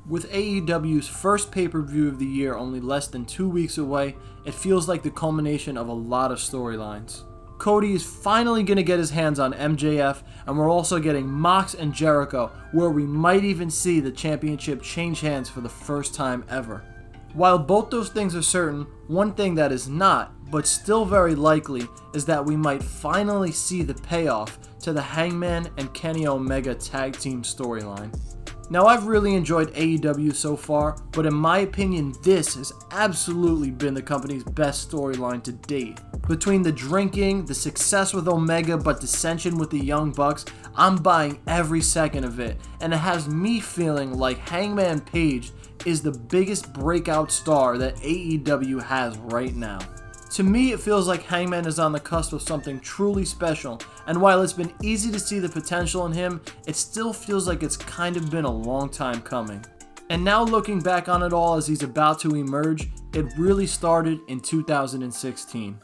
With AEW's first pay-per-view of the year only less than 2 weeks away, it feels like the culmination of a lot of storylines. Cody is finally going to get his hands on MJF, and we're also getting Mox and Jericho, where we might even see the championship change hands for the first time ever. While both those things are certain, one thing that is not, but still very likely, is that we might finally see the payoff to the Hangman and Kenny Omega tag team storyline. Now, I've really enjoyed AEW so far, but in my opinion, this has absolutely been the company's best storyline to date. Between the drinking, the success with Omega, but dissension with the Young Bucks, I'm buying every second of it, and it has me feeling like Hangman Page is the biggest breakout star that AEW has right now. To me, it feels like Hangman is on the cusp of something truly special, and while it's been easy to see the potential in him, it still feels like it's kind of been a long time coming. And now looking back on it all as he's about to emerge, it really started in 2016.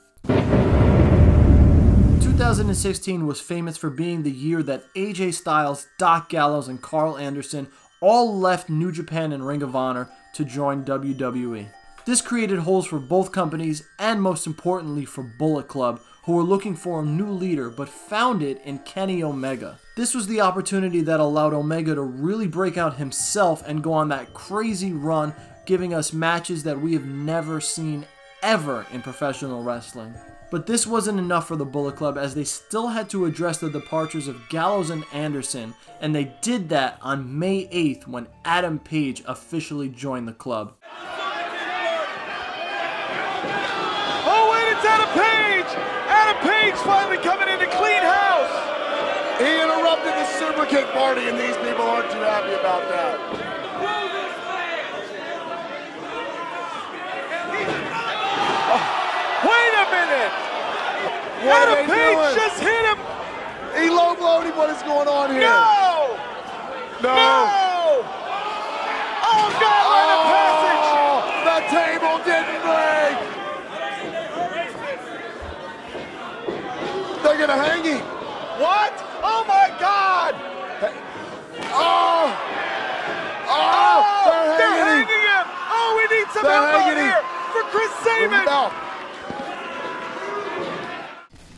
2016 was famous for being the year that AJ Styles, Doc Gallows, and Carl Anderson all left New Japan and Ring of Honor to join WWE. This created holes for both companies and most importantly for Bullet Club, who were looking for a new leader but found it in Kenny Omega. This was the opportunity that allowed Omega to really break out himself and go on that crazy run, giving us matches that we have never seen ever in professional wrestling. But this wasn't enough for the Bullet Club, as they still had to address the departures of Gallows and Anderson, and they did that on May 8th when Adam Page officially joined the club. Adam Page! Adam Page finally coming in to clean house! He interrupted the Super Kick party and these people aren't too happy about that. Oh, wait a minute! Adam Page just hit him! He low-blowed him. What is going on here? No! No! Oh, God, what a passage! The table didn't break! They're gonna hang him. What? Oh my God! Oh! Oh! They're hanging him! Oh, we need some help out here for Chris Sabin!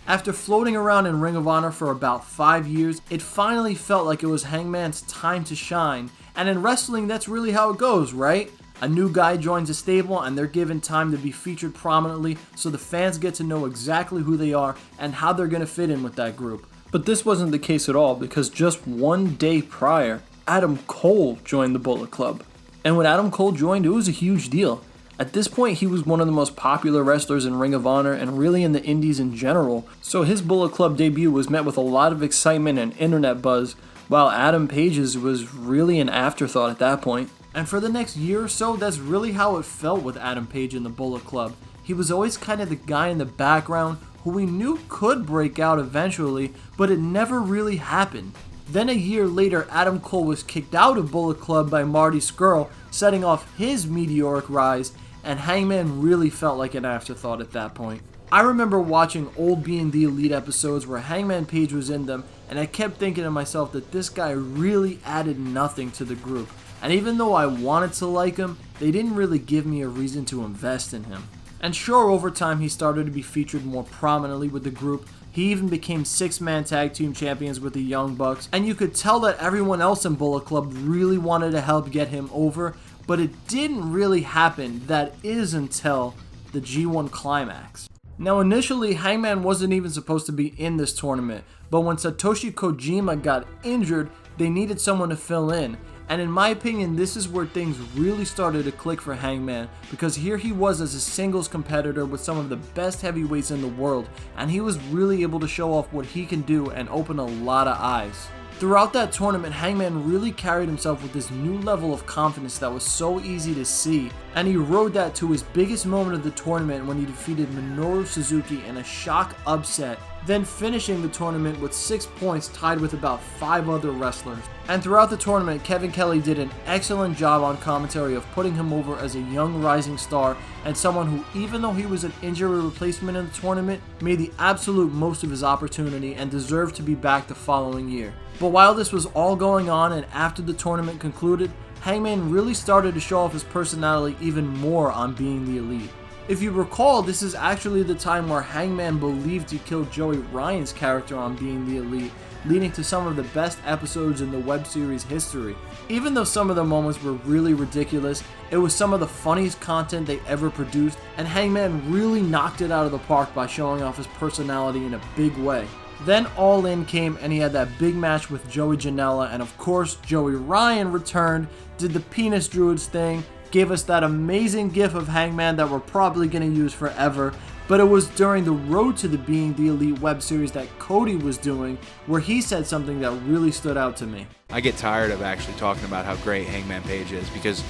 After floating around in Ring of Honor for about 5 years, it finally felt like it was Hangman's time to shine. And in wrestling, that's really how it goes, right? A new guy joins a stable and they're given time to be featured prominently so the fans get to know exactly who they are and how they're going to fit in with that group. But this wasn't the case at all, because just 1 day prior, Adam Cole joined the Bullet Club. And when Adam Cole joined, it was a huge deal. At this point, he was one of the most popular wrestlers in Ring of Honor and really in the indies in general, so his Bullet Club debut was met with a lot of excitement and internet buzz, while Adam Page's was really an afterthought at that point. And for the next year or so, that's really how it felt with Adam Page in the Bullet Club. He was always kind of the guy in the background who we knew could break out eventually, but it never really happened. Then a year later, Adam Cole was kicked out of Bullet Club by Marty Scurll, setting off his meteoric rise, and Hangman really felt like an afterthought at that point. I remember watching old Being the Elite episodes where Hangman Page was in them, and I kept thinking to myself that this guy really added nothing to the group. And even though I wanted to like him, they didn't really give me a reason to invest in him. And sure, over time he started to be featured more prominently with the group. He even became 6-man tag team champions with the Young Bucks, and you could tell that everyone else in Bullet Club really wanted to help get him over, but it didn't really happen. That is until the G1 Climax. Now initially, Hangman wasn't even supposed to be in this tournament, but when Satoshi Kojima got injured, they needed someone to fill in. And in my opinion, this is where things really started to click for Hangman, because here he was as a singles competitor with some of the best heavyweights in the world, and he was really able to show off what he can do and open a lot of eyes. Throughout that tournament, Hangman really carried himself with this new level of confidence that was so easy to see, and he rode that to his biggest moment of the tournament when he defeated Minoru Suzuki in a shock upset, then finishing the tournament with 6 points tied with about 5 other wrestlers. And throughout the tournament, Kevin Kelly did an excellent job on commentary of putting him over as a young rising star and someone who, even though he was an injury replacement in the tournament, made the absolute most of his opportunity and deserved to be back the following year. But while this was all going on and after the tournament concluded, Hangman really started to show off his personality even more on Being the Elite. If you recall, this is actually the time where Hangman believed he killed Joey Ryan's character on Being the Elite, leading to some of the best episodes in the web series history. Even though some of the moments were really ridiculous, it was some of the funniest content they ever produced, and Hangman really knocked it out of the park by showing off his personality in a big way. Then All In came and he had that big match with Joey Janela, and of course Joey Ryan returned, did the penis druids thing, gave us that amazing gif of Hangman that we're probably going to use forever. But it was during the Road to the Being the Elite web series that Cody was doing where he said something that really stood out to me. I get tired of actually talking about how great Hangman Page is because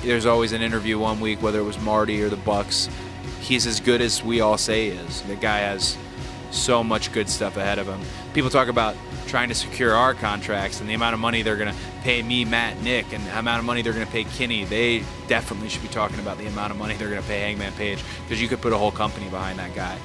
there's always an interview one week, whether it was Marty or the Bucks. He's as good as we all say he is. The guy has so much good stuff ahead of him. People talk about trying to secure our contracts and the amount of money they're going to pay me, Matt, Nick, and the amount of money they're going to pay Kenny. They definitely should be talking about the amount of money they're going to pay Hangman Page, because you could put a whole company behind that guy.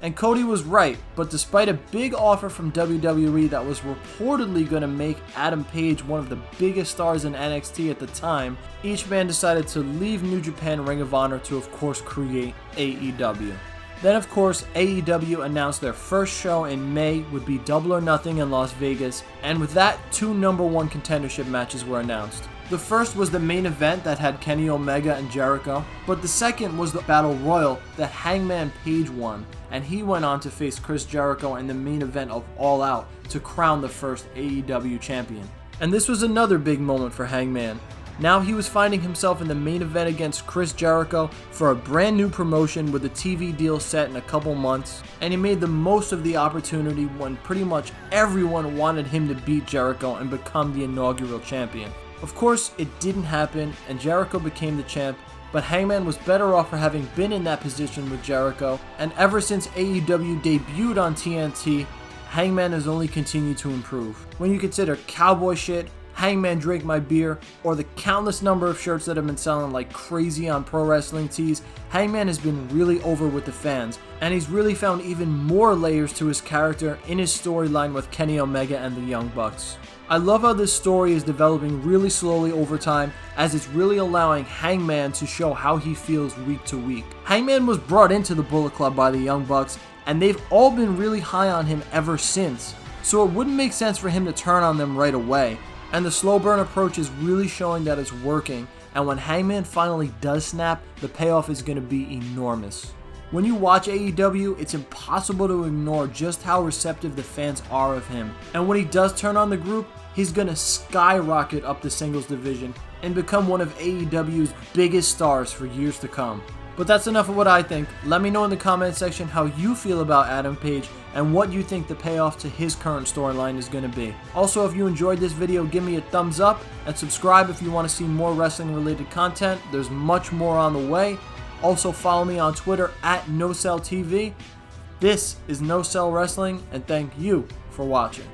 And Cody was right, but despite a big offer from WWE that was reportedly going to make Adam Page one of the biggest stars in NXT at the time, each man decided to leave New Japan Ring of Honor to of course create AEW. Then of course AEW announced their first show in May would be Double or Nothing in Las Vegas, and with that, 2 #1 contendership matches were announced. The first was the main event that had Kenny Omega and Jericho, but the second was the Battle Royal that Hangman Page won, and he went on to face Chris Jericho in the main event of All Out to crown the first AEW champion. And this was another big moment for Hangman. Now he was finding himself in the main event against Chris Jericho for a brand new promotion with a TV deal set in a couple months, and he made the most of the opportunity when pretty much everyone wanted him to beat Jericho and become the inaugural champion. Of course, it didn't happen and Jericho became the champ, but Hangman was better off for having been in that position with Jericho, and ever since AEW debuted on TNT, Hangman has only continued to improve. When you consider cowboy shit, Hangman Drink My Beer, or the countless number of shirts that have been selling like crazy on Pro Wrestling Tees, Hangman has been really over with the fans, and he's really found even more layers to his character in his storyline with Kenny Omega and the Young Bucks. I love how this story is developing really slowly over time, as it's really allowing Hangman to show how he feels week to week. Hangman was brought into the Bullet Club by the Young Bucks, and they've all been really high on him ever since, so it wouldn't make sense for him to turn on them right away. And the slow burn approach is really showing that it's working, and when Hangman finally does snap, the payoff is going to be enormous. When you watch AEW, it's impossible to ignore just how receptive the fans are of him, and when he does turn on the group, he's going to skyrocket up the singles division and become one of AEW's biggest stars for years to come. But that's enough of what I think. Let me know in the comment section how you feel about Adam Page and what you think the payoff to his current storyline is going to be. Also, if you enjoyed this video, give me a thumbs up and subscribe if you want to see more wrestling related content. There's much more on the way. Also, follow me on Twitter at NoCellTV. This is No Cell Wrestling, and thank you for watching.